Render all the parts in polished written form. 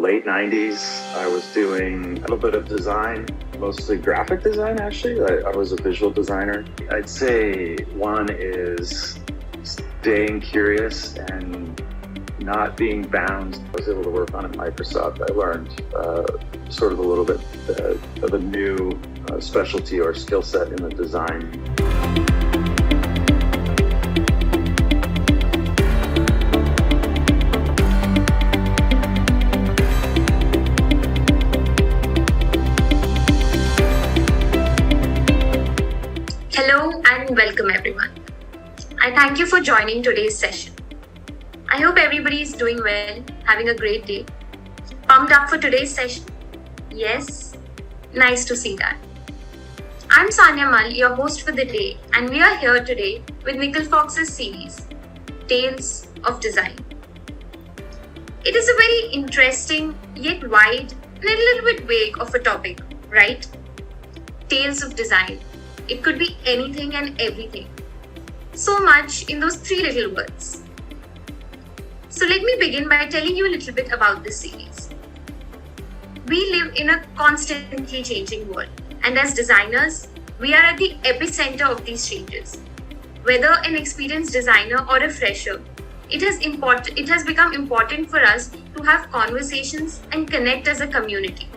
late 90s, I was doing a little bit of design, mostly graphic design actually. I was a visual designer. I'd say one is staying curious and not being bound. I was able to work on at Microsoft. I learned sort of a little bit of a new specialty or skill set in the design. Hello and welcome everyone. I thank you for joining today's session. I hope everybody is doing well, having a great day. Pumped up for today's session? Yes? Nice to see that. I'm Sanya Mal, your host for the day, and we are here today with Nickelfox's series, Tales of Design. It is a very interesting yet wide and a little bit vague of a topic, right? Tales of Design. It could be anything and everything. So much in those three little words. So let me begin by telling you a little bit about this series. We live in a constantly changing world, and as designers, we are at the epicenter of these changes. Whether an experienced designer or a fresher, it has become important for us to have conversations and connect as a community.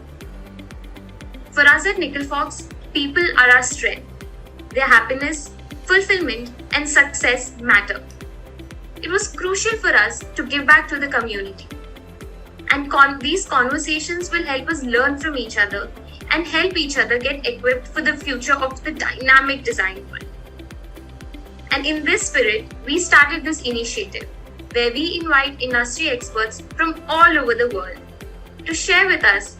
For us at Nickelfox, people are our strength. Their happiness, fulfillment, and success matter. It was crucial for us to give back to the community. And these conversations will help us learn from each other and help each other get equipped for the future of the dynamic design world. And in this spirit, we started this initiative where we invite industry experts from all over the world to share with us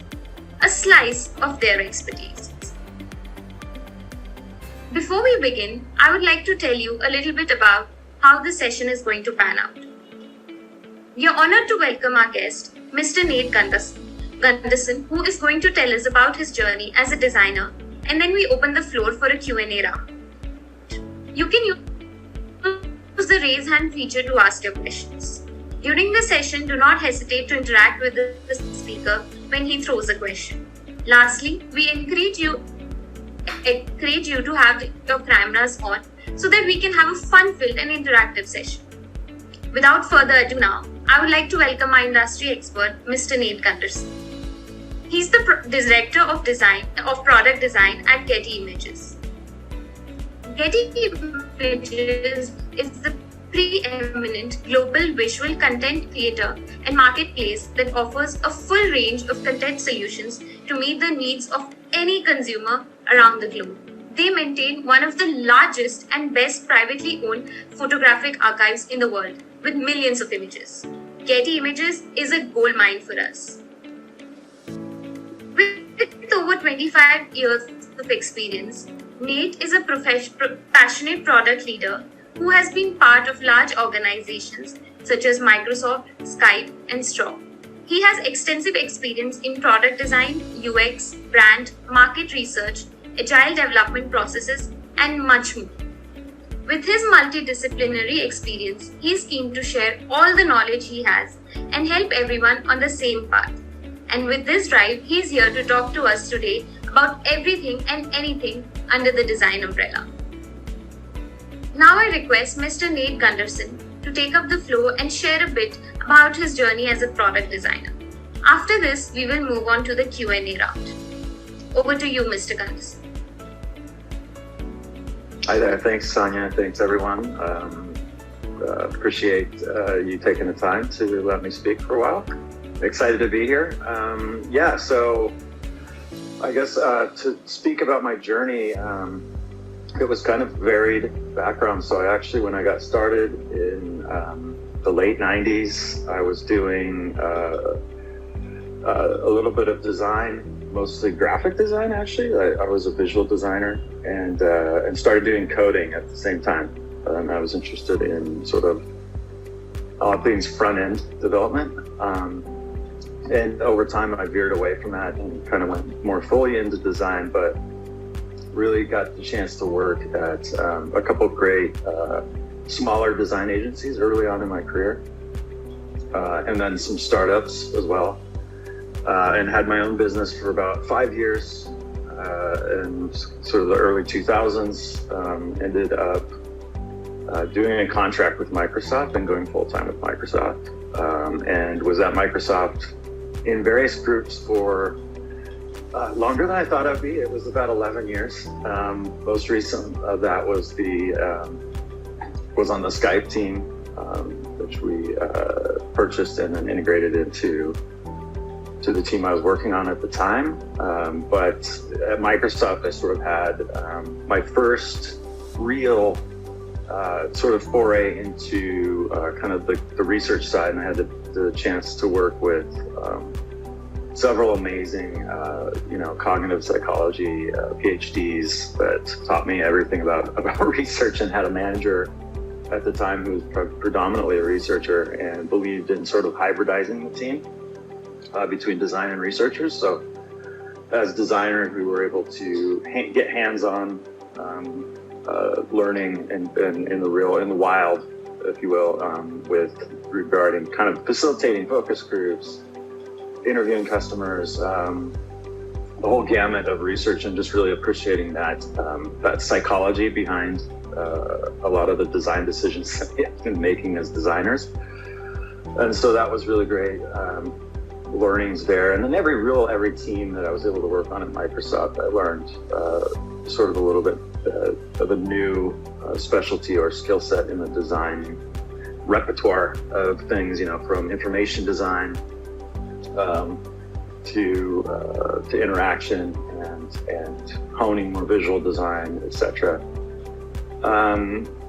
a slice of their expertise. Before we begin, I would like to tell you a little bit about how the session is going to pan out. We are honored to welcome our guest, Mr. Nate Gunderson, who is going to tell us about his journey as a designer, and then we open the floor for a Q&A round. You can use the raise hand feature to ask your questions. During the session, do not hesitate to interact with the speaker when he throws a question. Lastly, we encourage you to have your cameras on so that we can have a fun-filled and interactive session. Without further ado now, I would like to welcome our industry expert, Mr. Nate Gunderson. He's the Director of Product Design at Getty Images. Getty Images is the preeminent global visual content creator and marketplace that offers a full range of content solutions to meet the needs of any consumer around the globe. They maintain one of the largest and best privately owned photographic archives in the world with millions of images. Getty Images is a goldmine for us. With over 25 years of experience, Nate is a passionate product leader who has been part of large organizations such as Microsoft, Skype and Straw. He has extensive experience in product design, UX, brand, market research, agile development processes, and much more. With his multidisciplinary experience, he is keen to share all the knowledge he has and help everyone on the same path. And with this drive, he is here to talk to us today about everything and anything under the design umbrella. Now I request Mr. Nate Gunderson to take up the floor and share a bit about his journey as a product designer. After this, we will move on to the Q&A round. Over to you, Mr. Gunderson. Hi there. Thanks, Sonia. Thanks, everyone. Appreciate you taking the time to let me speak for a while. Excited to be here. So I guess to speak about my journey, it was kind of varied background. So I actually, when I got started in the late 90s, I was doing a little bit of design, mostly graphic design actually. I was a visual designer and started doing coding at the same time. I was interested in sort of all things front-end development. And over time I veered away from that and kind of went more fully into design, but really got the chance to work at a couple of great smaller design agencies early on in my career, and then some startups as well. and had my own business for about 5 years. In sort of the early 2000s, ended up doing a contract with Microsoft and going full-time with Microsoft, and was at Microsoft in various groups for longer than I thought I'd be. It was about 11 years. Most recent of that was was on the Skype team, which we purchased and then integrated into the team I was working on at the time. But at Microsoft, I sort of had my first real sort of foray into kind of the research side, and I had the chance to work with several amazing, cognitive psychology PhDs that taught me everything about research, and had a manager at the time who was predominantly a researcher and believed in sort of hybridizing the team between design and researchers. So as designers, we were able to get hands-on learning and in the wild, if you will, with regarding kind of facilitating focus groups, interviewing customers, the whole gamut of research, and just really appreciating that psychology behind a lot of the design decisions that we have been making as designers. And so that was really great learnings there. And then every team that I was able to work on at Microsoft, I learned sort of a little bit of a new specialty or skill set in the design repertoire of things, from information design to interaction and honing more visual design, etc.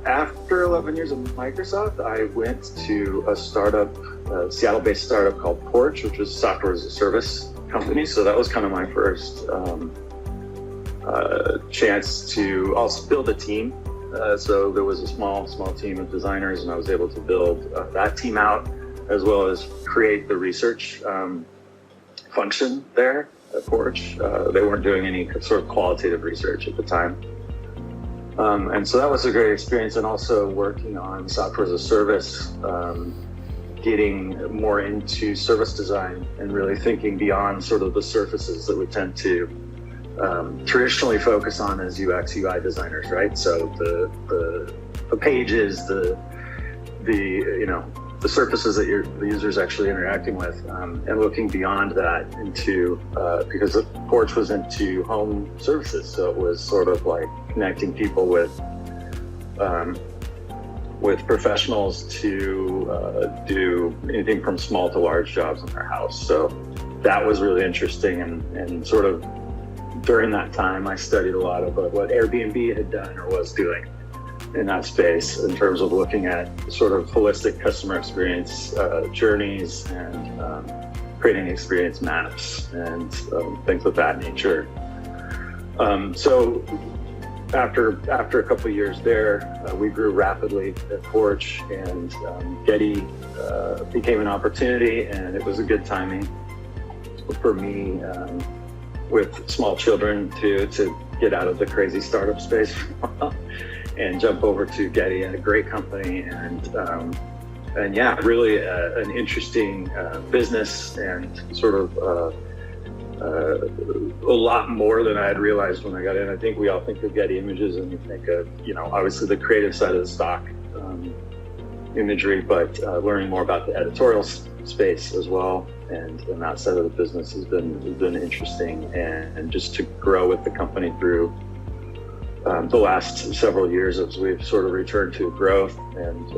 After 11 years of Microsoft, I went to a startup, a Seattle-based startup called Porch, which was a software as a service company. So that was kind of my first chance to also build a team. So there was a small team of designers, and I was able to build that team out, as well as create the research function there at Porch. They weren't doing any sort of qualitative research at the time. And so that was a great experience, and also working on software as a service, getting more into service design and really thinking beyond sort of the surfaces that we tend to traditionally focus on as UX, UI designers, right? So the pages, the surfaces that the user's actually interacting with, and looking beyond that into, because Porch was into home services, so it was sort of like connecting people with professionals to do anything from small to large jobs in their house. So that was really interesting, and sort of during that time, I studied a lot of what Airbnb had done or was doing in that space in terms of looking at sort of holistic customer experience journeys and creating experience maps and things of that nature. So after a couple of years there, we grew rapidly at Porch, and Getty became an opportunity, and it was a good timing for me with small children to get out of the crazy startup space and jump over to Getty, and a great company, and yeah, really an interesting business, and sort of a lot more than I had realized when I got in. I think we all think of Getty Images and you think of, obviously the creative side of the stock imagery, but learning more about the editorial space as well, and that side of the business has been interesting, and just to grow with the company through the last several years as we've sort of returned to growth and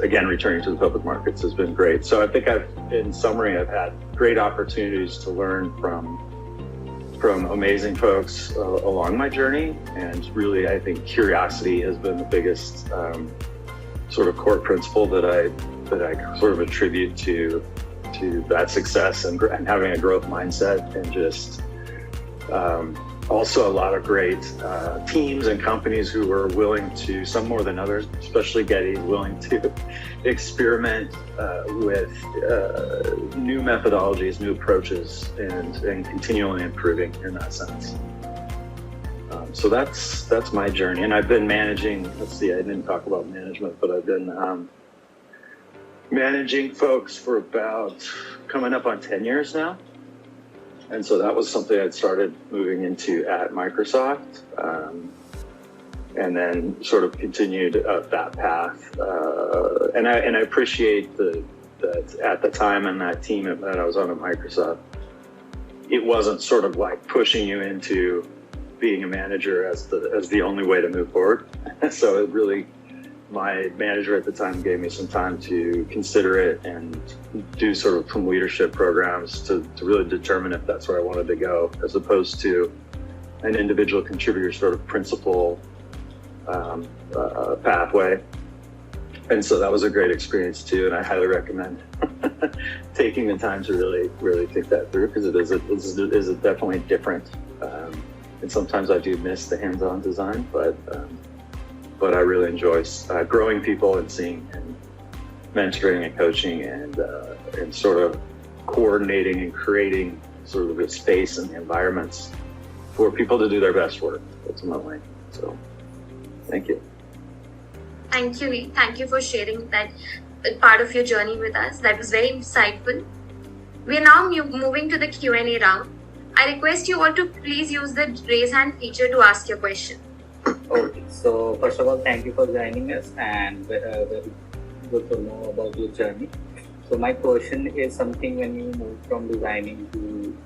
again returning to the public markets has been great. So I think in summary, I've had great opportunities to learn from amazing folks along my journey, and really I think curiosity has been the biggest sort of core principle that I sort of attribute to that success, and having a growth mindset, and just also a lot of great teams and companies who were willing to, some more than others, especially Getty, willing to experiment with new methodologies, new approaches, and continually improving in that sense. So that's my journey, and I've been managing. Let's see, I didn't talk about management, but I've been managing folks for about coming up on 10 years now. And so that was something I'd started moving into at Microsoft, and then sort of continued up that path. And I appreciate that at the time and that team that I was on at Microsoft, it wasn't sort of like pushing you into being a manager as the only way to move forward. So it really, my manager at the time gave me some time to consider it and do sort of some leadership programs to really determine if that's where I wanted to go, as opposed to an individual contributor sort of principal pathway. And so that was a great experience too, and I highly recommend taking the time to really think that through, because it is a definitely different. And sometimes I do miss the hands-on design, but I really enjoy growing people and seeing and mentoring and coaching and sort of coordinating and creating sort of a space and environments for people to do their best work ultimately. So, thank you. Thank you, Nate. Thank you for sharing that part of your journey with us. That was very insightful. We are now moving to the Q&A round. I request you all to please use the raise hand feature to ask your question. Okay, so first of all, thank you for joining us, and very good to know about your journey. So my question is something: when you move from designing to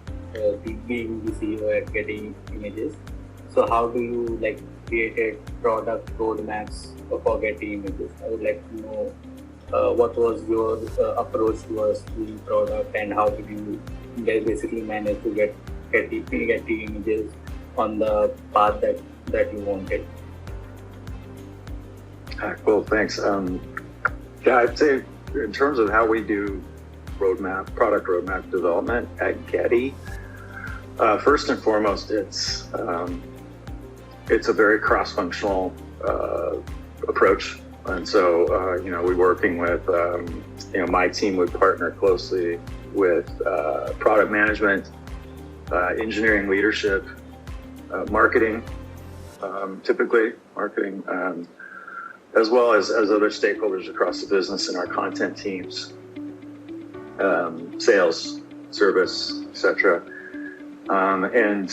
being the CEO at Getty Images, so how do you created product roadmaps for Getty Images? I would like to know what was your approach towards the product, and how did you basically manage to get Getty Images on the path that you wanted? Cool, thanks. Yeah, I'd say in terms of how we do product roadmap development at Getty, first and foremost, it's a very cross-functional approach. And so, we're working with, my team would partner closely with product management, engineering leadership, marketing, typically marketing, as well as other stakeholders across the business and our content teams, sales, service, etc. And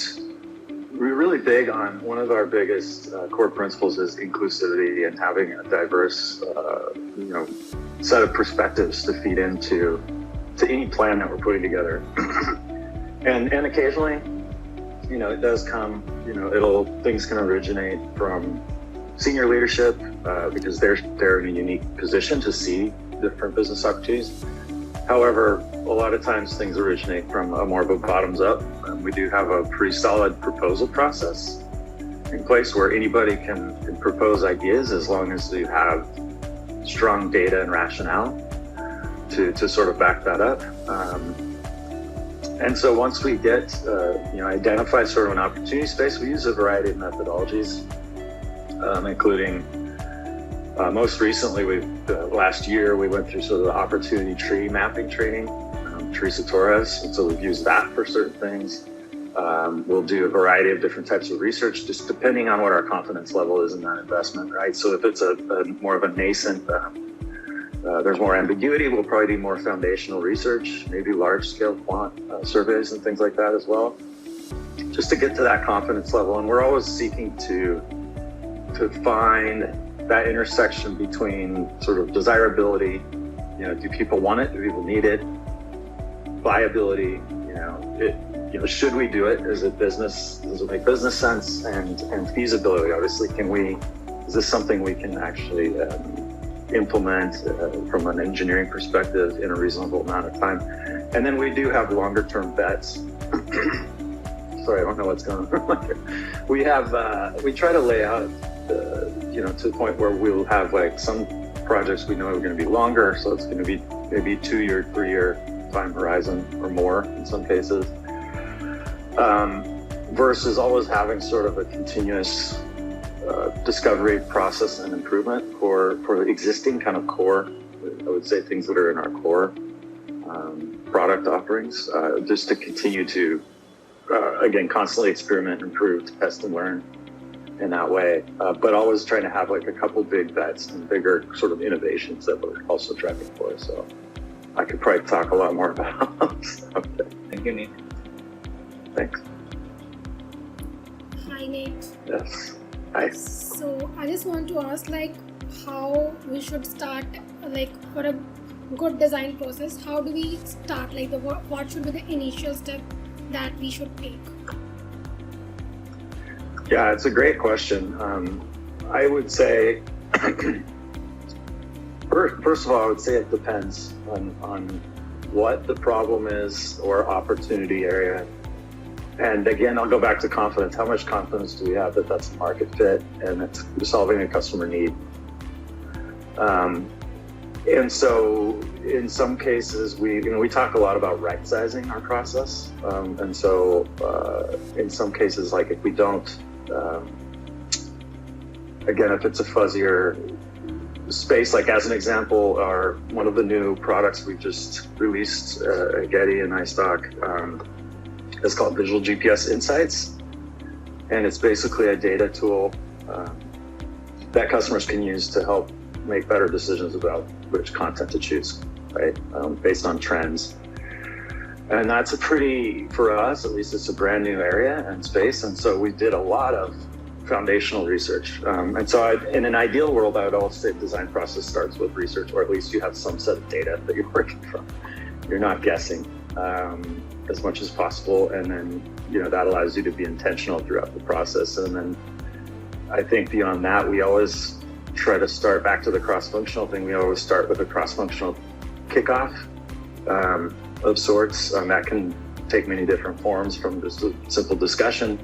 we're really big on, one of our biggest core principles is inclusivity and having a diverse, set of perspectives to feed into any plan that we're putting together. and occasionally, it does come, things can originate from senior leadership because they're in a unique position to see different business opportunities. However, a lot of times things originate from more of a bottoms up. We do have a pretty solid proposal process in place where anybody can propose ideas as long as you have strong data and rationale to sort of back that up. And so once we get, identify sort of an opportunity space, we use a variety of methodologies, including most recently, last year, we went through sort of the opportunity tree mapping training, Teresa Torres, and so we've used that for certain things. We'll do a variety of different types of research, just depending on what our confidence level is in that investment, right? So if it's a more of a nascent, there's more ambiguity, we'll probably do more foundational research, maybe large-scale quant surveys and things like that as well, just to get to that confidence level. And we're always seeking to find that intersection between sort of desirability, do people want it? Do people need it? Viability, should we do it? Is it business? Does it make business sense? And feasibility, obviously, is this something we can actually implement from an engineering perspective in a reasonable amount of time? And then we do have longer term bets. Sorry, I don't know what's going on. We try to lay out to the point where we'll have some projects we know are going to be longer, so it's going to be maybe 2-year, 3-year time horizon or more in some cases, versus always having sort of a continuous discovery process and improvement for the existing kind of core, I would say things that are in our core product offerings, just to continue to, again, constantly experiment, improve, test and learn. in that way, but always trying to have like a couple big bets and bigger sort of innovations that we're also driving for. So I could probably talk a lot more about stuff. Thank you, Nate. Thanks. Hi, Nate. Yes. Hi. So I just want to ask, like, how we should start, like, for a good design process. How do we start? Like, what should be the initial step that we should take? Yeah, it's a great question. I would say, first of all, I would say it depends on what the problem is or opportunity area. And again, I'll go back to confidence. How much confidence do we have that that's a market fit and it's solving a customer need? And so in some cases, we talk a lot about right sizing our process. And so in some cases, like if we don't, again, if it's a fuzzier space, like as an example, one of the new products we just released at Getty and iStock is called Visual GPS Insights. And it's basically a data tool that customers can use to help make better decisions about which content to choose, right? Based on trends. And that's for us, at least it's a brand new area and space. And so we did a lot of foundational research. And so in an ideal world, I would always say the design process starts with research, or at least you have some set of data that you're working from. You're not guessing as much as possible. And then, that allows you to be intentional throughout the process. And then I think beyond that, we always try to start back to the cross-functional thing. We always start with a cross-functional kickoff of sorts. That can take many different forms, from just a simple discussion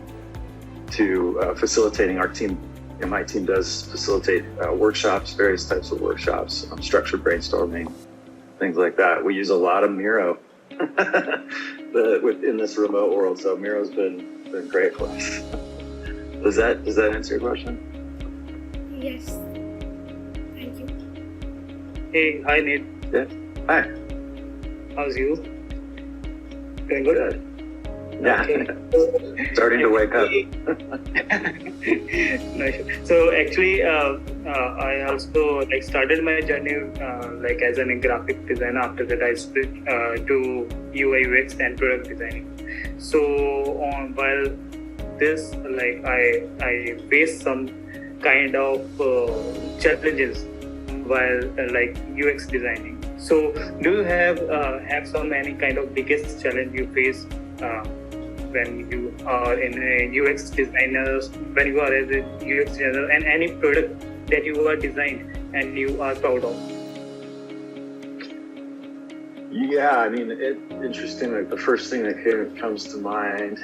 to facilitating. Our team, my team does facilitate workshops, various types of workshops, structured brainstorming, things like that. We use a lot of Miro in this remote world, so Miro's been great for us. Does that answer your question? Yes. Thank you. Hey, hi, Nate. Yeah. Hi. How's you? Doing good? Yeah. Okay. Starting to wake up. Nice. So actually, I also started my journey as a graphic designer. After that, I split to UI UX and product designing. So while this, I faced some kind of challenges while UX designing. So do you have some any kind of biggest challenge you face when you are in a UX designer, when you are as a UX designer, and any product that you are designed and you are proud of? Yeah, I mean, interesting. Like the first thing that comes to mind,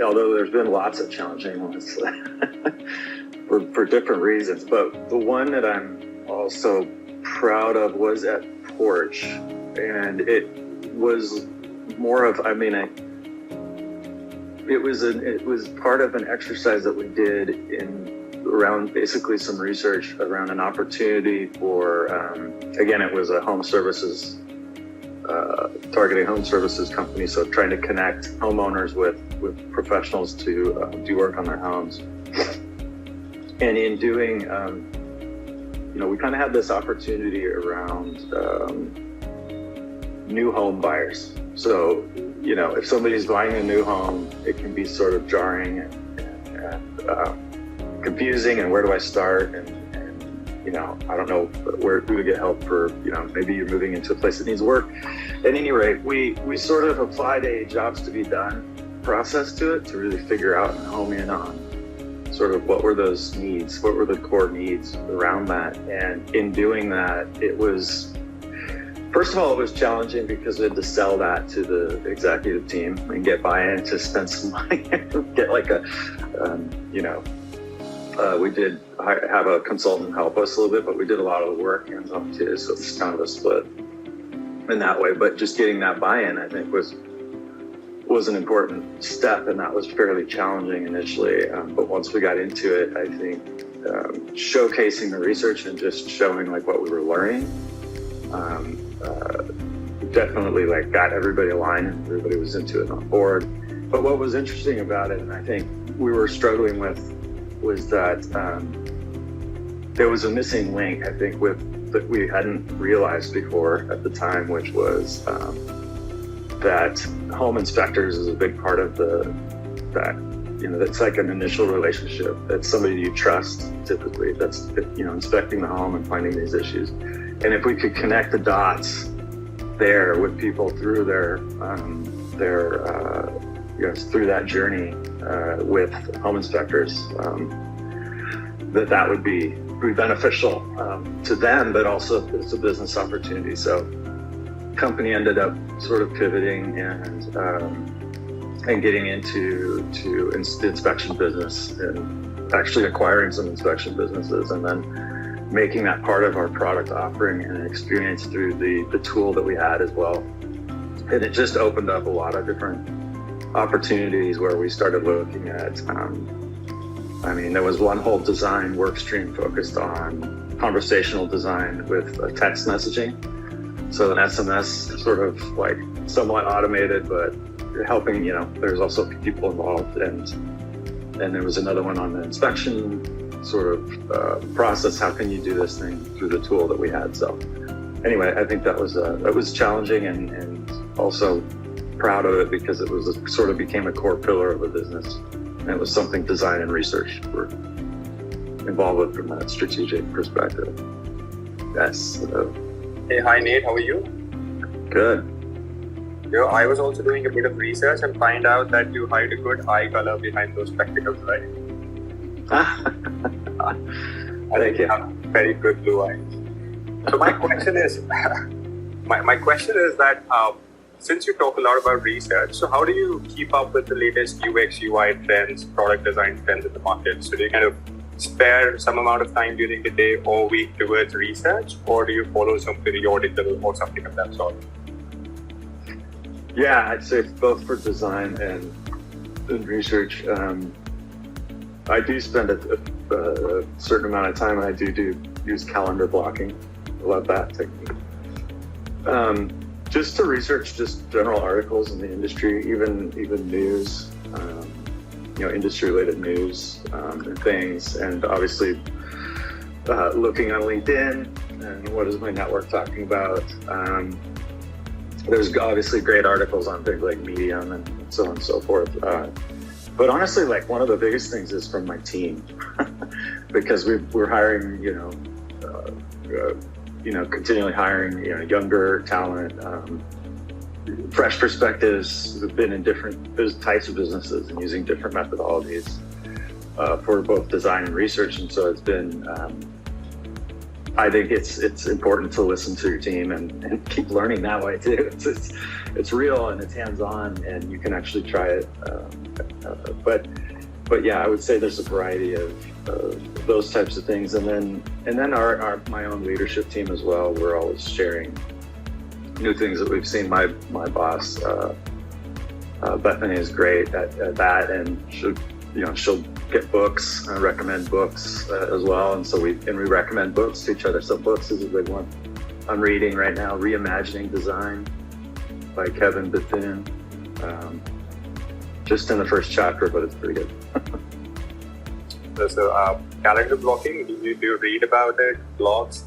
although there's been lots of challenging ones for different reasons, but the one that I'm also proud of was at Porch, and it was more of, it was part of an exercise that we did around basically some research around an opportunity for, again, it was a home services, targeting home services company. So trying to connect homeowners with professionals to do work on their homes. And in doing, we kind of had this opportunity around new home buyers. So, if somebody's buying a new home, it can be sort of jarring and confusing. And where do I start? And I don't know who to get help for, maybe you're moving into a place that needs work. At any rate, we sort of applied a jobs to be done process to it to really figure out and home in on sort of what were those needs, what were the core needs around that. And in doing that, it was, first of all, it was challenging because we had to sell that to the executive team and get buy-in to spend some money, get we did have a consultant help us a little bit, but we did a lot of the work hands-on too, so it's kind of a split in that way. But just getting that buy-in, I think, was an important step, and that was fairly challenging initially. But once we got into it, I think showcasing the research and just showing what we were learning, definitely got everybody aligned and everybody was into it and on board. But what was interesting about it, and I think we were struggling with was that there was a missing link, I think, that we hadn't realized before at the time, which was that home inspectors is a big part of that's like an initial relationship. That's somebody you trust, typically, that's, inspecting the home and finding these issues. And if we could connect the dots there with people through through that journey with home inspectors, that would be beneficial to them, but also it's a business opportunity. So company ended up sort of pivoting and getting into the inspection business and actually acquiring some inspection businesses, and then making that part of our product offering and experience through the tool that we had as well. And it just opened up a lot of different opportunities where we started looking at, there was one whole design work stream focused on conversational design with text messaging. So an SMS sort of like somewhat automated, but helping, there's also people involved. And there was another one on the inspection sort of process. How can you do this thing through the tool that we had? So anyway, I think that was challenging and also proud of it because it was sort of became a core pillar of the business. And it was something design and research were involved with from that strategic perspective. Yes. Hey, hi Nate, how are you? Good. I was also doing a bit of research and find out that you hide a good eye color behind those spectacles, right? Thank you. Have very good blue eyes. So my question is, my question is that since you talk a lot about research, so how do you keep up with the latest UX, UI trends, product design trends in the market? So do you kind of spare some amount of time during the day or week towards research, or do you follow some periodical or something of that sort? Yeah, I'd say both for design and research. I do spend a certain amount of time, and I do use calendar blocking. I love that technique. Just to research just general articles in the industry, even news, industry-related news and things, and obviously looking on LinkedIn and what is my network talking about. There's obviously great articles on things like Medium and so on and so forth. But honestly, like one of the biggest things is from my team because we're hiring, continually hiring, younger talent, fresh perspectives who've been in different types of businesses and using different methodologies for both design and research. And so it's been, I think it's important to listen to your team and keep learning that way too. It's real and it's hands-on and you can actually try it. But yeah, I would say there's a variety of those types of things. And then our my own leadership team as well. We're always sharing new things that we've seen. My boss, Bethany, is great at that, and she'll get books, recommend books as well. And so we recommend books to each other. So books is a big one. I'm reading right now, Reimagining Design by Kevin Bethune. Just in the first chapter, but it's pretty good. So calendar blocking, do you read about it, blogs,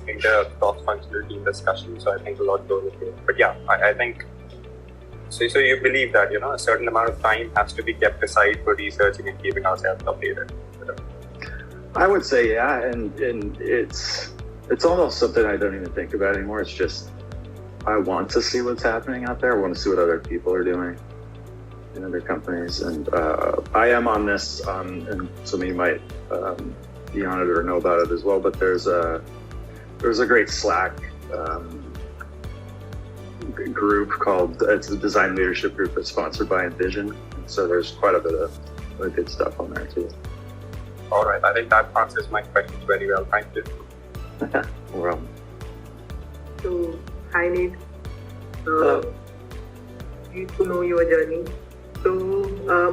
cross-functional team discussions? So I think a lot goes into it. But yeah, I think, so you believe that, a certain amount of time has to be kept aside for researching and keeping ourselves updated? I would say, yeah, and it's almost something I don't even think about anymore. It's just, I want to see what's happening out there. I want to see what other people are doing in other companies. And I am on this, and some of you might be on it or know about it as well, but there's a great Slack group called, it's a design leadership group that's sponsored by Envision. So there's quite a bit of really good stuff on there too. All right, I think that answers my questions very well. Thank you. Well. So, hi Nate. Need to know your journey. So,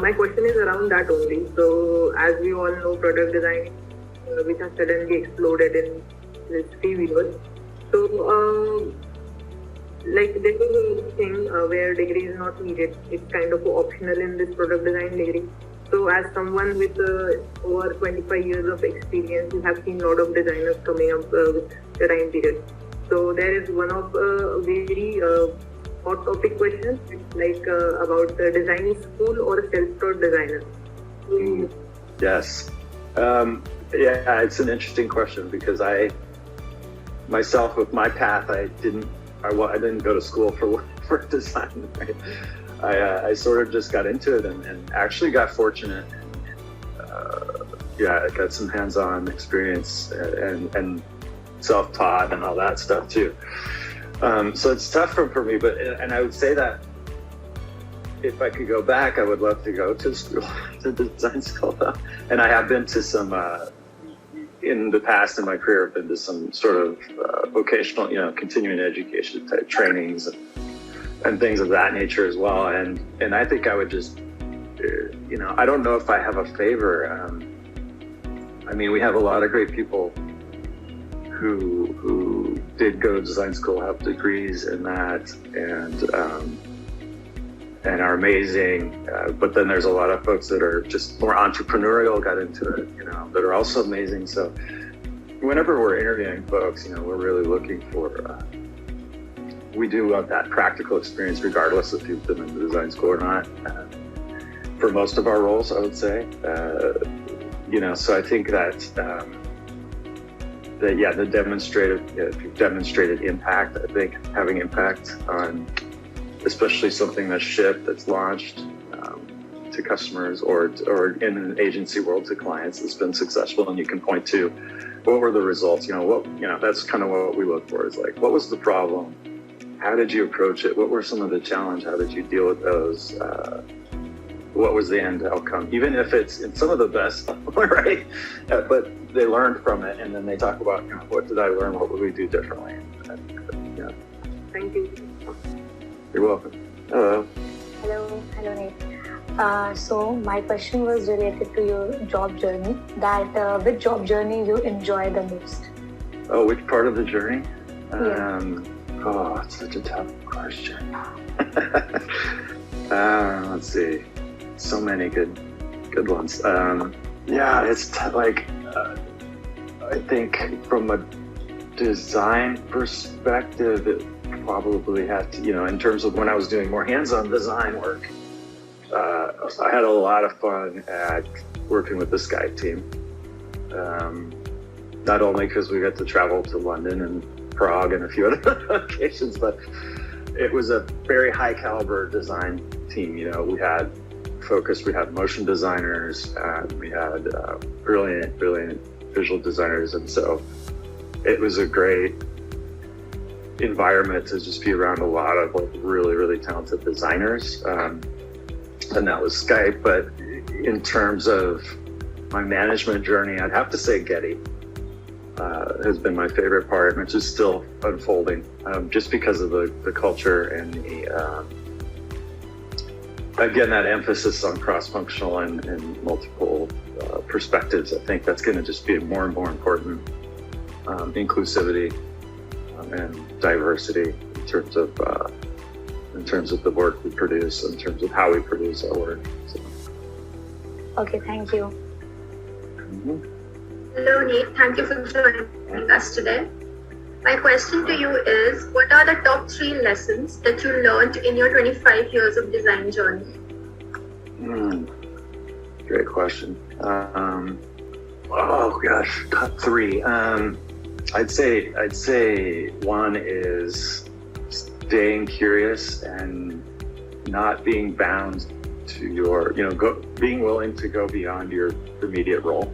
my question is around that only. So, as we all know, product design, which has suddenly exploded in this few years. So, like there is a thing where degree is not needed. It's kind of optional in this product design degree. So as someone with over 25 years of experience, we have seen a lot of designers coming up with the time period. So there is one of very hot topic questions, like about the design school or self-taught designer. Yes. Yeah, it's an interesting question because I myself, with my path, I didn't go to school for design. Right? I sort of just got into it and actually got fortunate. I got some hands-on experience and self-taught and all that stuff too. So it's tough for me, and I would say that if I could go back, I would love to go to school, to design school. And I have been to some, in the past in my career, I've been to some sort of vocational, continuing education type trainings and things of that nature as well. And I think I would just, I don't know if I have a favor. I mean, we have a lot of great people who did go to design school, have degrees in that, and are amazing. But then there's a lot of folks that are just more entrepreneurial, got into it, that are also amazing. So whenever we're interviewing folks, we're really looking for, we do want that practical experience regardless if you've been in design school or not. For most of our roles, I would say, so I think that, if you've demonstrated impact, I think having impact on especially something that's shipped, that's launched to customers or in an agency world to clients that's been successful, and you can point to what were the results, that's kind of what we look for, is like, what was the problem? How did you approach it? What were some of the challenges? How did you deal with those? What was the end outcome? Even if it's in some of the best, right? But they learned from it, and then they talk about, what did I learn? What would we do differently? Thank you. You're welcome. Hello. Hello, Nate. So my question was related to your job journey. That which job journey you enjoy the most? Oh, which part of the journey? Yeah. It's such a tough question. Let's see. So many good ones. It's I think from a design perspective, it probably had to, in terms of when I was doing more hands-on design work, I had a lot of fun at working with the Skype team. Not only because we got to travel to London and Prague and a few other locations, but it was a very high caliber design team. We had motion designers, we had brilliant visual designers, and so it was a great environment to just be around a lot of really talented designers, and that was Skype. But in terms of my management journey, I'd have to say Getty has been my favorite part, which is still unfolding, just because of the culture and again, that emphasis on cross-functional and multiple perspectives. I think that's going to just be more and more important. Inclusivity and diversity in terms of the work we produce, in terms of how we produce our work. So. Okay, thank you. Mm-hmm. Hello, Nate. Thank you for joining us today. My question to you is, what are the top 3 lessons that you learned in your 25 years of design journey? Great question. Top 3. I'd say one is staying curious and not being bound to your, being willing to go beyond your immediate role,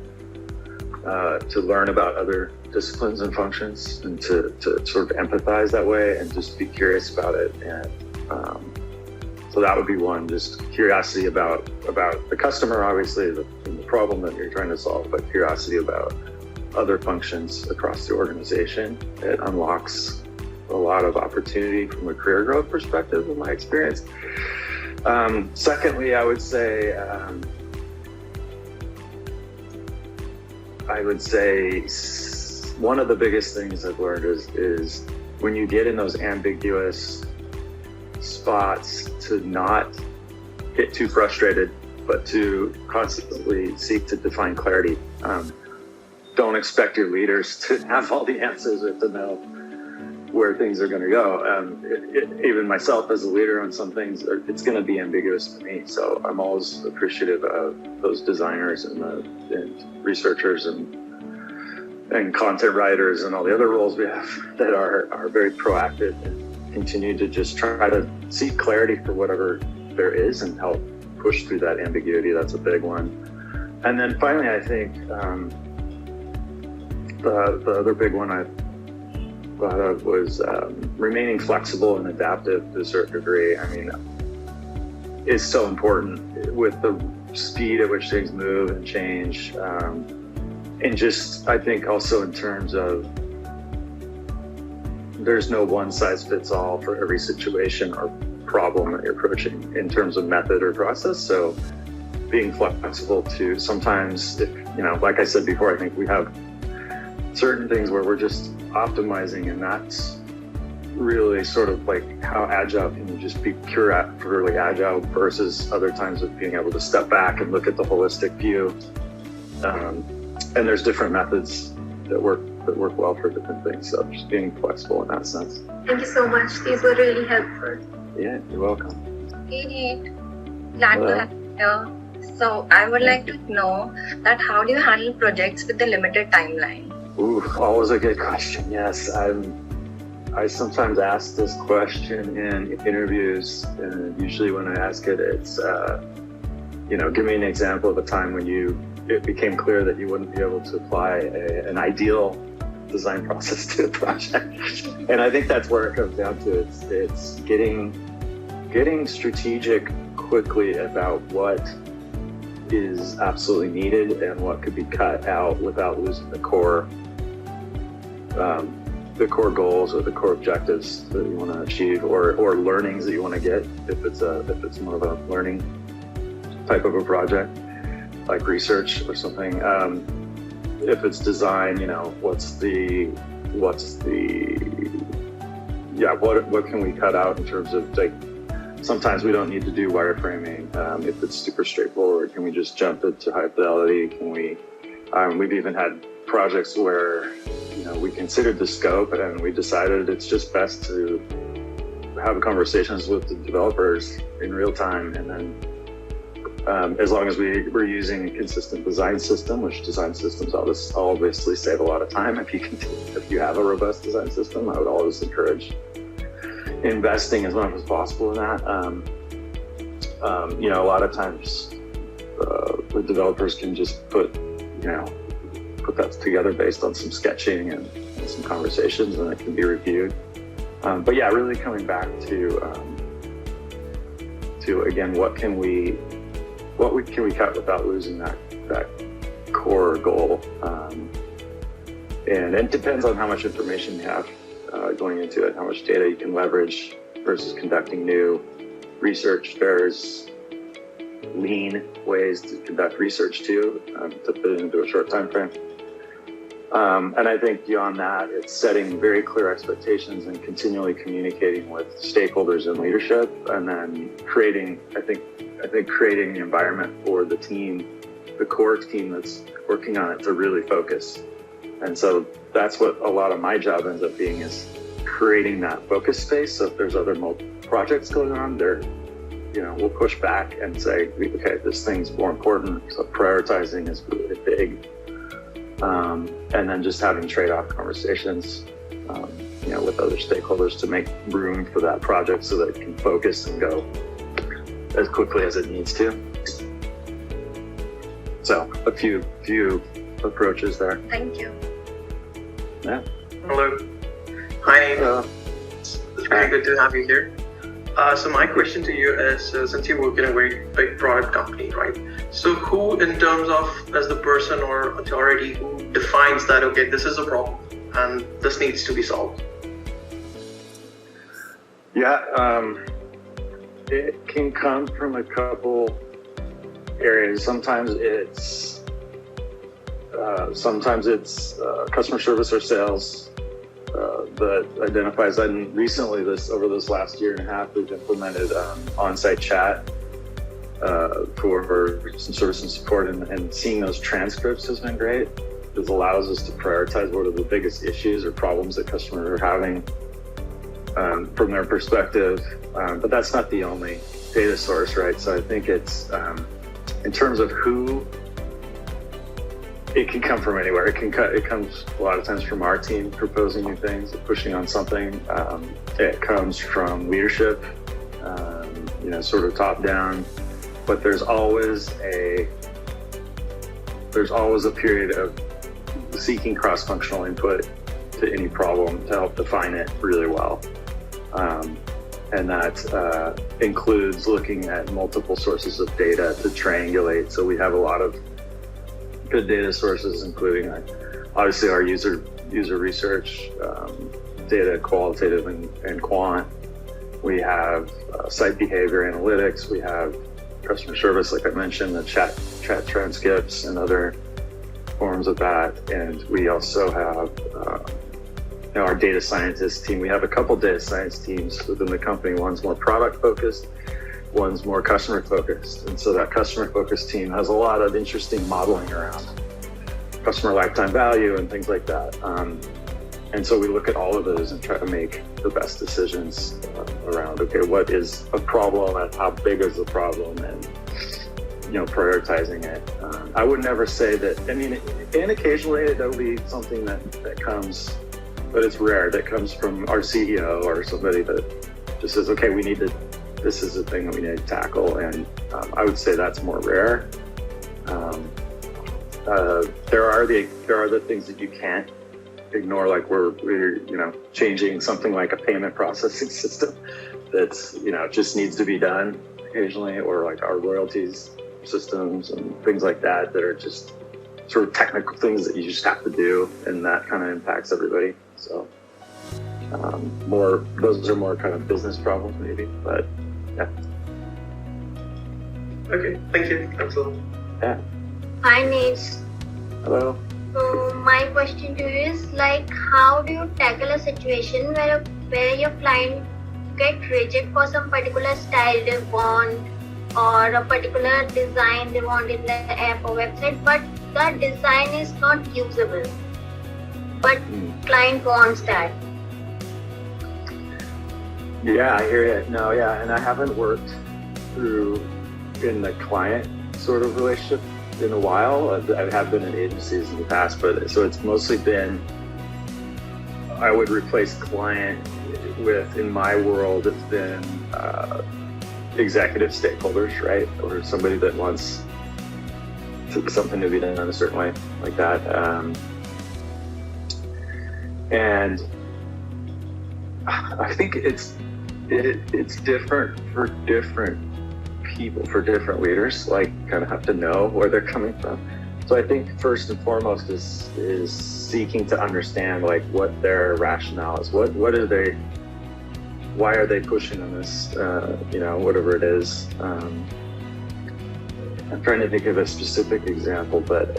to learn about other disciplines and functions, and to sort of empathize that way and just be curious about it. And so that would be one, just curiosity about the customer, obviously, the problem that you're trying to solve, but curiosity about other functions across the organization. It unlocks a lot of opportunity from a career growth perspective, in my experience. Secondly, I would say one of the biggest things I've learned is when you get in those ambiguous spots, to not get too frustrated but to constantly seek to define clarity. Don't expect your leaders to have all the answers or to know where things are going to go. Even myself as a leader on some things, it's going to be ambiguous to me. So I'm always appreciative of those designers and researchers and content writers and all the other roles we have that are very proactive and continue to just try to seek clarity for whatever there is and help push through that ambiguity. That's a big one. And then finally, I think the other big one I thought of was remaining flexible and adaptive to a certain degree. I mean, is so important with the speed at which things move and change. And just, I think also in terms of there's no one size fits all for every situation or problem that you're approaching in terms of method or process. So being flexible to sometimes, if, you know, like I said before, I think we have certain things where we're just optimizing, and that's really sort of like how agile can you just be purely agile versus other times of being able to step back and look at the holistic view. And there's different methods that work well for different things. So just being flexible in that sense. Thank you so much. These were really helpful. Yeah, you're welcome. Hey Nate, glad to have you here. So I would like to know that how do you handle projects with a limited timeline? Ooh, always a good question. Yes, I sometimes ask this question in interviews, and usually when I ask it, it's give me an example of a time when it became clear that you wouldn't be able to apply an ideal design process to a project. And I think that's where it comes down to. It's getting strategic quickly about what is absolutely needed and what could be cut out without losing the core goals or the core objectives that you want to achieve, or learnings that you want to get if it's more of a learning type of a project like research or something. If it's design, what can we cut out in terms of, like, sometimes we don't need to do wireframing. If it's super straightforward, can we just jump it to high fidelity? Can we? We've even had projects where we considered the scope and we decided it's just best to have conversations with the developers in real time, and then as long as we're using a consistent design system, which design systems obviously save a lot of time. If you have a robust design system, I would always encourage investing as much as possible in that. A lot of times the developers can just put that together based on some sketching and some conversations, and it can be reviewed. But yeah, really coming back to again, what can we cut without losing that core goal? And it depends on how much information you have going into it, how much data you can leverage versus conducting new research. There's lean ways to conduct research too, to fit it into a short time frame. And I think beyond that, it's setting very clear expectations and continually communicating with stakeholders and leadership, and then creating the environment for the team, the core team that's working on it, to really focus. And so that's what a lot of my job ends up being, is creating that focus space. So if there's other projects going on, we'll push back and say, okay, this thing's more important. So prioritizing is really big. And then just having trade-off conversations, with other stakeholders to make room for that project so that it can focus and go as quickly as it needs to. So a few approaches there. Thank you. Yeah. Hello. Hi, Nate. It's really good to have you here. So my question to you is, since you work in a very big product company, right? So who, in terms of as the person or authority who defines that, okay, this is a problem and this needs to be solved? Yeah, it can come from a couple areas. Sometimes it's customer service or sales that identifies that. And recently, over this last year and a half, we've implemented on-site chat for some support, and seeing those transcripts has been great. It allows us to prioritize what are the biggest issues or problems that customers are having from their perspective. But that's not the only data source, right? So I think it's in terms of who, it can come from anywhere. It comes a lot of times from our team proposing new things, pushing on something. It comes from leadership, sort of top down. But there's always a period of seeking cross-functional input to any problem to help define it really well. And that includes looking at multiple sources of data to triangulate. So we have a lot of good data sources, including obviously our user research, data, qualitative and quant. We have site behavior analytics. We have customer service, like I mentioned, the chat transcripts and other forms of that. And we also have our data scientist team. We have a couple data science teams within the company. One's more product focused, one's more customer focused. And so that customer focused team has a lot of interesting modeling around customer lifetime value and things like that. And so we look at all of those and try to make the best decisions around, okay, what is a problem and how big is the problem, and prioritizing it. I would never say that, and occasionally there'll be something that comes, but it's rare, that comes from our CEO or somebody that just says, okay, this is a thing that we need to tackle. And I would say that's more rare. There are the things that you can't ignore, like we're changing something like a payment processing system that's just needs to be done occasionally, or like our royalties systems and things like that are just sort of technical things that you just have to do, and that kind of impacts everybody. So those are more kind of business problems maybe, but yeah. Okay, thank you. That's all. Yeah. Hi, Nate. Hello. So my question to you is how do you tackle a situation where your client get rigid for some particular style they want, or a particular design they want in the app or website, but the design is not usable, but client wants that? Yeah, I hear it. No, yeah, and I haven't worked in the client sort of relationship in a while. I have been in agencies in the past, but so it's mostly been, I would replace client with, in my world, it's been executive stakeholders, right? Or somebody that wants something to be done in a certain way, like that. And I think it's different for different people, for different leaders, kind of have to know where they're coming from. So I think first and foremost is seeking to understand what their rationale is. Why are they pushing on this, whatever it is. I'm trying to think of a specific example, but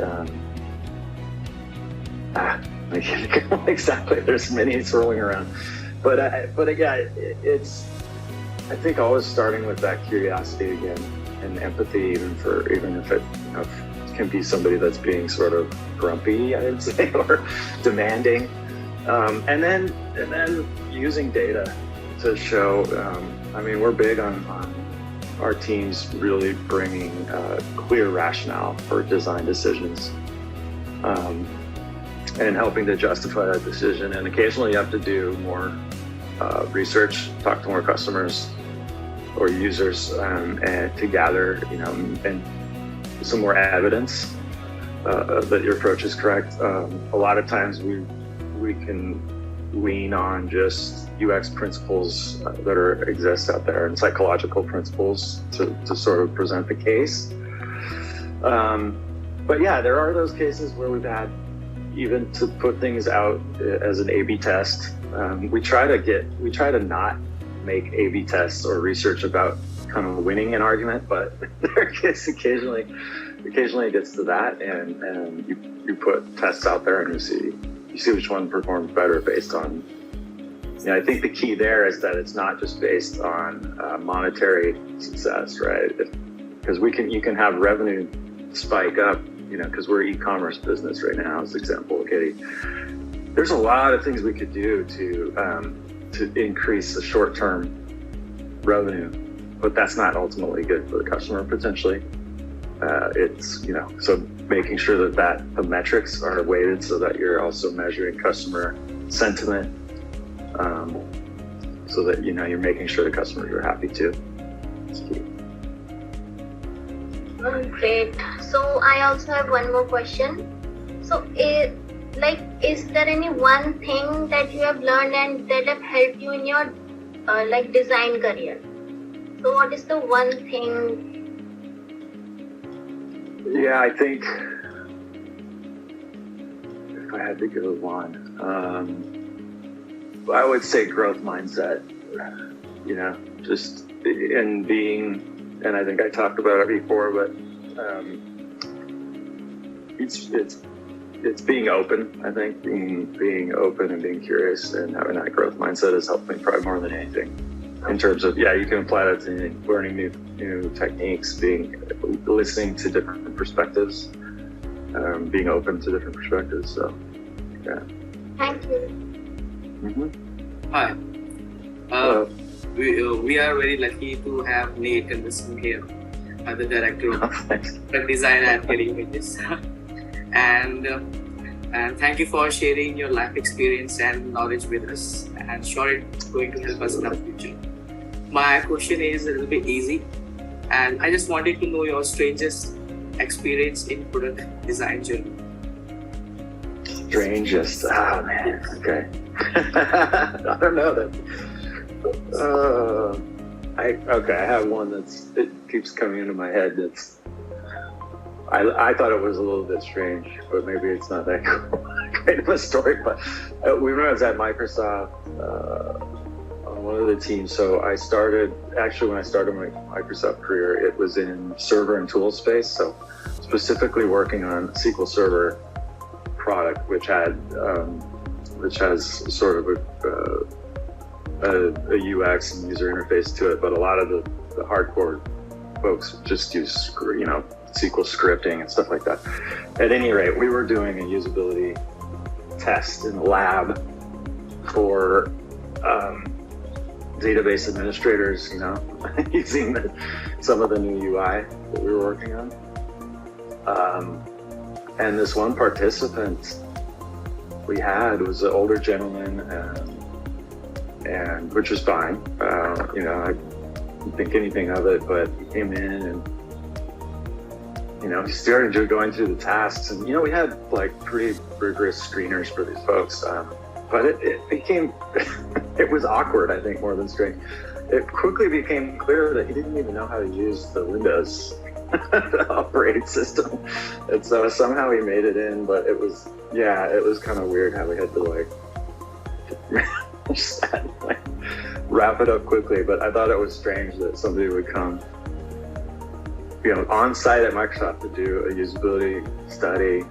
I can't think exactly. There's many swirling around, but yeah, it's, I think always starting with that curiosity again and empathy, even if it can be somebody that's being sort of grumpy, I would say, or demanding, and then using data to show. We're big on our teams really bringing clear rationale for design decisions, and helping to justify that decision. And occasionally you have to do more research, talk to more customers or users, and to gather, and some more evidence that your approach is correct. A lot of times we can lean on just UX principles that exist out there, and psychological principles to sort of present the case. But yeah, there are those cases where we've had even to put things out as an A/B test. We try to not make A/B tests or research about kind of winning an argument, but there is occasionally it gets to that, and you put tests out there and you see which one performs better based on. I think the key there is that it's not just based on monetary success, right? because you can have revenue spike up, because we're an e-commerce business right now, as an example of Getty. There's a lot of things we could do to increase the short-term revenue, but that's not ultimately good for the customer potentially. It's so making sure that the metrics are weighted so that you're also measuring customer sentiment, so that you're making sure the customers are happy too. It's key. Great. So I also have one more question. So, is there any one thing that you have learned and that have helped you in your design career? So, what is the one thing? Yeah, I think if I had to go one, I would say growth mindset. Just in being, and I think I talked about it before, but it's being open. I think being open and being curious and having that growth mindset has helped me probably more than anything. In terms of, you can apply that to anything, learning new techniques, listening to different perspectives, being open to different perspectives. So, yeah. Thank you. Mm-hmm. Hi. We are very lucky to have Nate Gunderson here, the director of product design at Getty Images. And thank you for sharing your life experience and knowledge with us. And sure, it's going to help us in the future. My question is a little bit easy, and I just wanted to know your strangest experience in product design journey. Strangest? Oh man, okay. I don't know that. I have one it keeps coming into my head. I thought it was a little bit strange, but maybe it's not that great of a story. But we remember I was at Microsoft. One of the teams. So when I started my Microsoft career, it was in server and tool space. So specifically working on SQL Server product, which has sort of a UX and user interface to it. But a lot of the hardcore folks just use SQL scripting and stuff like that. At any rate, we were doing a usability test in the lab for database administrators, using some of the new UI that we were working on. And this one participant we had was an older gentleman, and which was fine. I didn't think anything of it, but he came in and he started going through the tasks, and we had pretty rigorous screeners for these folks. But it became, it was awkward, I think, more than strange. It quickly became clear that he didn't even know how to use the Windows operating system. And so somehow he made it in, but it was kind of weird how we had to just wrap it up quickly. But I thought it was strange that somebody would come, on site at Microsoft to do a usability study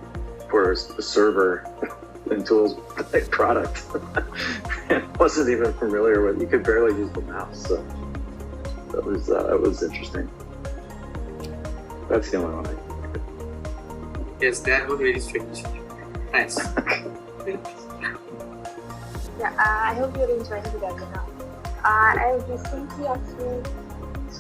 for a server and tools product. And wasn't even familiar with. You could barely use the mouse, so that was interesting. That's the only one I can think of. Yes, that was very strange. Nice. I hope you're enjoying the webinar. I recently actually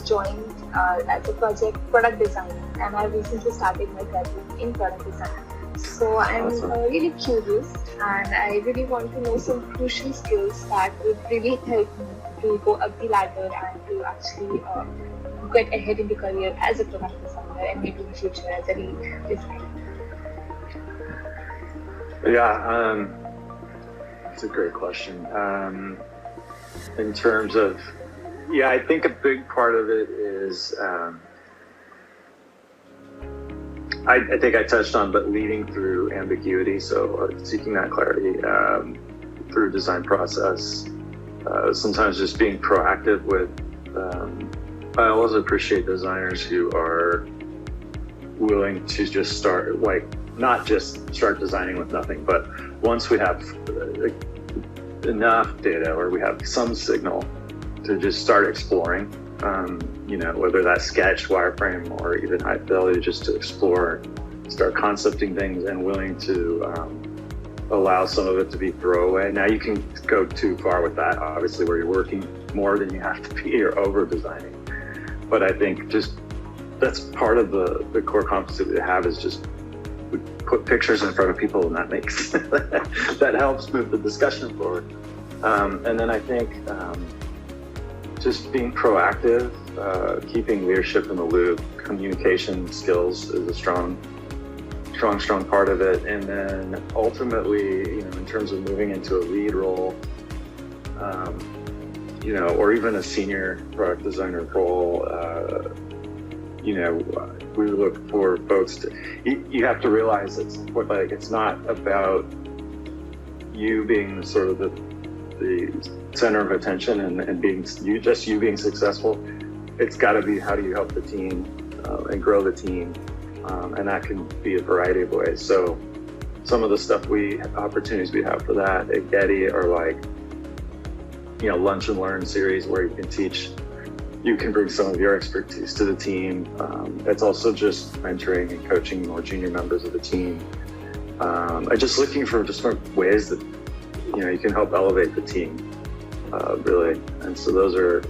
joined as a product designer, and I recently started my career in product design. So I'm really curious, and I really want to know some crucial skills that would really help me to go up the ladder and to actually get ahead in the career as a product designer and maybe in the future as a lead designer. Yeah, that's a great question. In terms of, I think a big part of it is, I think I touched on, but leading through ambiguity, so seeking that clarity through design process. Sometimes just being proactive with, I always appreciate designers who are willing to just start, not just start designing with nothing, but once we have enough data or we have some signal to just start exploring whether that's sketch, wireframe, or even high fidelity, just to explore, start concepting things, and willing to allow some of it to be throwaway. Now you can go too far with that, obviously, where you're working more than you have to be or over designing. But I think just that's part of the core competency we have, is just we put pictures in front of people, and that makes that helps move the discussion forward. And then I think just being proactive, keeping leadership in the loop, communication skills is a strong part of it. And then ultimately, in terms of moving into a lead role, or even a senior product designer role, we look for folks to, you have to realize it's not about you being sort of the center of attention and being you being successful. It's got to be, how do you help the team and grow the team, and that can be a variety of ways. So some of the opportunities we have for that at Getty are like lunch and learn series, where you can bring some of your expertise to the team. It's also just mentoring and coaching more junior members of the team, and just looking for different ways that you can help elevate the team, really. And so those are,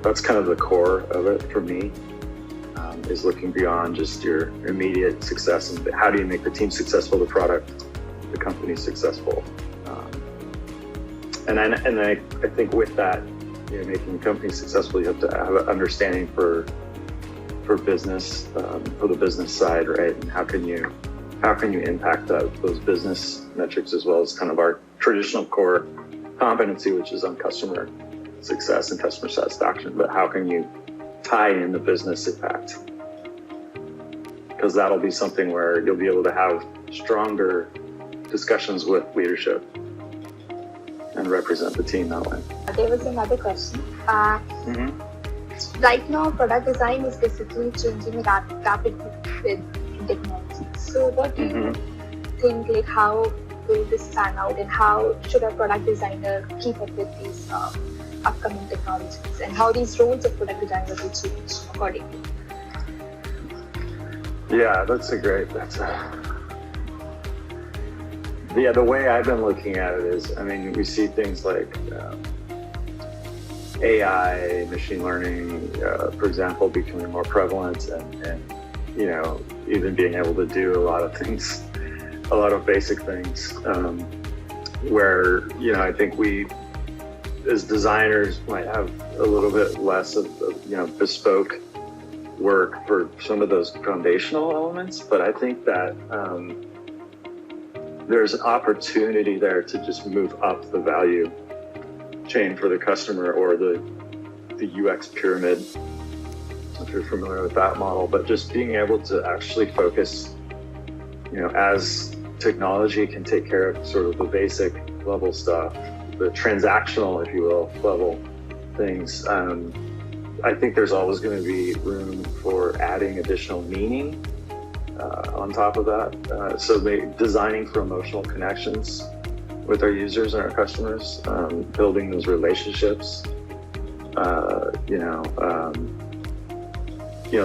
that's kind of the core of it for me, is looking beyond just your immediate success, and how do you make the team successful, the product, the company successful. And I think with that, making the company successful, you have to have an understanding for business, for the business side, right? And how can you impact those business metrics, as well as kind of our traditional core competency, which is on customer success and customer satisfaction. But how can you tie in the business impact? Because that'll be something where you'll be able to have stronger discussions with leadership and represent the team that way. There was another question. Right now, product design is basically changing rapidly with technology. So what do you think, how will this pan out, and how should a product designer keep up with these upcoming technologies, and how these roles of product designer will change accordingly? Yeah, the way I've been looking at it is, we see things like AI, machine learning, for example, becoming more prevalent, and even being able to do a lot of things, a lot of basic things, where, I think we, as designers, might have a little bit less of bespoke work for some of those foundational elements. But I think that there's an opportunity there to just move up the value chain for the customer, or the UX pyramid, if you're familiar with that model. But just being able to actually focus, as technology can take care of sort of the basic level stuff, the transactional, if you will, level things, I think there's always going to be room for adding additional meaning on top of that. So designing for emotional connections with our users and our customers, building those relationships,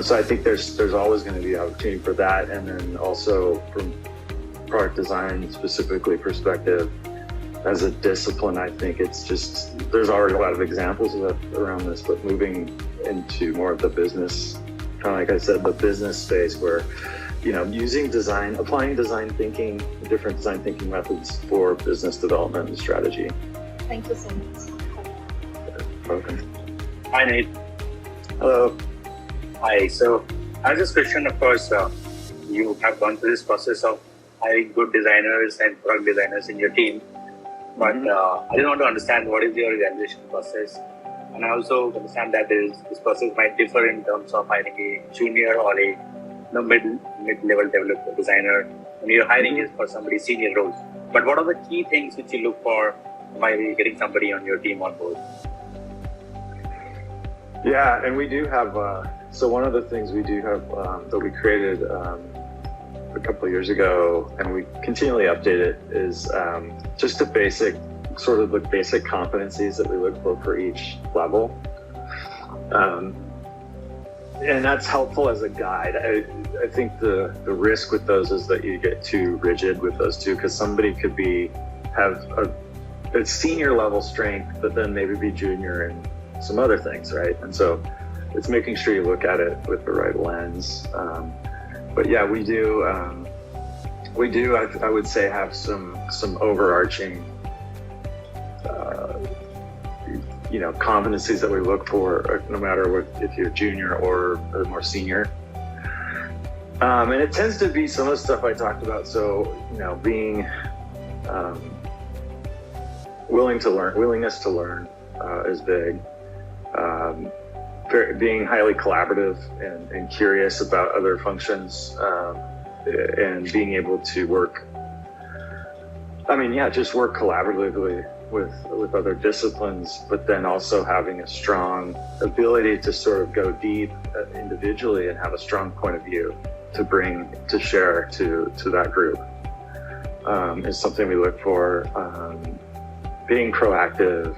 so I think there's always going to be opportunity for that. And then also from product design specifically perspective, as a discipline, I think there's already a lot of examples of it around this, but moving into more of the business, kind of like I said, the business space, where using design, applying design thinking, different design thinking methods for business development and strategy. Thank you so much. Okay. Hi, Nate. Hello. Hi. So, I have this question. Of course, you have gone through this process of hiring good designers and product designers in your team. But I just want to understand, what is your evaluation process? And I also understand that this process might differ in terms of hiring a junior or a mid-level developer designer, and your hiring is for somebody senior roles. But what are the key things which you look for while getting somebody on your team on board? Yeah, and we do have, so one of the things we do have that we created a couple of years ago, and we continually update it, is just the basic competencies that we look for each level. And that's helpful as a guide. I think the risk with those is that you get too rigid with those two, because somebody could have a senior level strength, but then maybe be junior in some other things, right? And so it's making sure you look at it with the right lens. But yeah, we do. I would say have some overarching, competencies that we look for, no matter if you're junior or more senior. And it tends to be some of the stuff I talked about. So, being willingness to learn is big. Being highly collaborative and curious about other functions, and being able to work. Just work collaboratively with other disciplines, but then also having a strong ability to sort of go deep individually and have a strong point of view to share to that group is something we look for. Being proactive,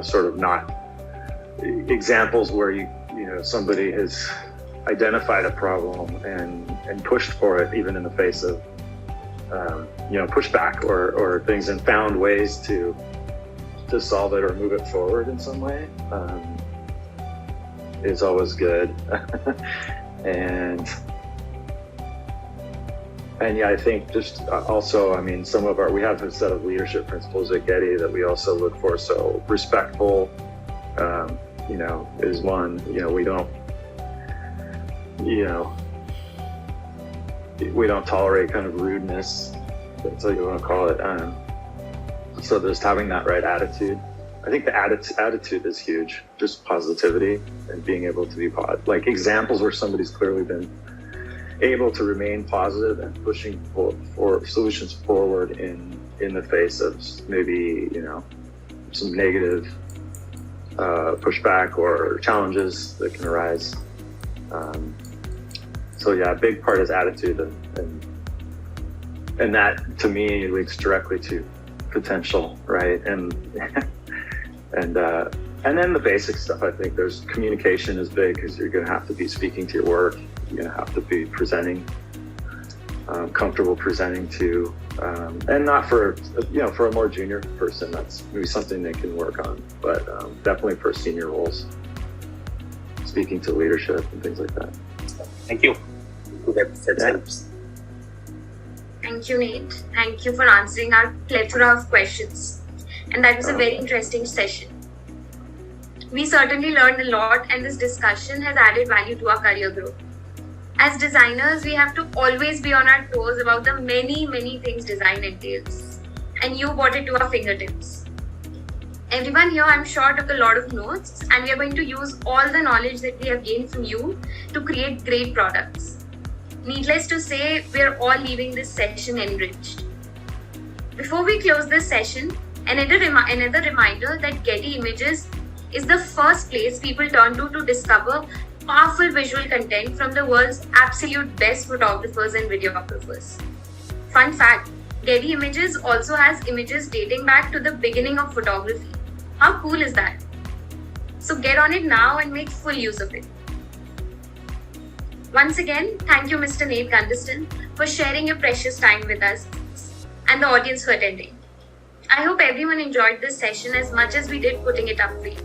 sort of not examples where somebody has identified a problem and pushed for it, even in the face of pushback or things, and found ways to solve it or move it forward in some way, is always good. And yeah, I think just also, we have a set of leadership principles at Getty that we also look for. So respectful, is one. We don't tolerate kind of rudeness. That's what you want to call it. So just having that right attitude. I think the attitude is huge. Just positivity and being able to be like examples where somebody's clearly been able to remain positive and pushing for solutions forward in the face of maybe some negative pushback or challenges that can arise. So yeah, a big part is attitude, and that to me links directly to potential, right? And then the basic stuff. I think there's communication is big, because you're going to have to be speaking to your work. You're going to have to be presenting, comfortable presenting to, and not for a more junior person. That's maybe something they can work on, but definitely for senior roles, speaking to leadership and things like that. Thank you. Thank you, Nate. Thank you for answering our plethora of questions. And that was a very interesting session. We certainly learned a lot, and this discussion has added value to our career growth. As designers, we have to always be on our toes about the many, many things design entails. And you brought it to our fingertips. Everyone here, I'm sure, took a lot of notes, and we are going to use all the knowledge that we have gained from you to create great products. Needless to say, we are all leaving this session enriched. Before we close this session, another reminder that Getty Images is the first place people turn to discover powerful visual content from the world's absolute best photographers and videographers. Fun fact, Getty Images also has images dating back to the beginning of photography. How cool is that? So get on it now and make full use of it. Once again, thank you, Mr. Nate Gunderson, for sharing your precious time with us, and the audience for attending. I hope everyone enjoyed this session as much as we did putting it up for you.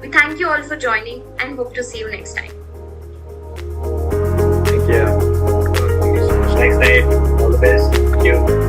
We thank you all for joining and hope to see you next time. Thank you. Thanks, Nate. All the best. Thank you.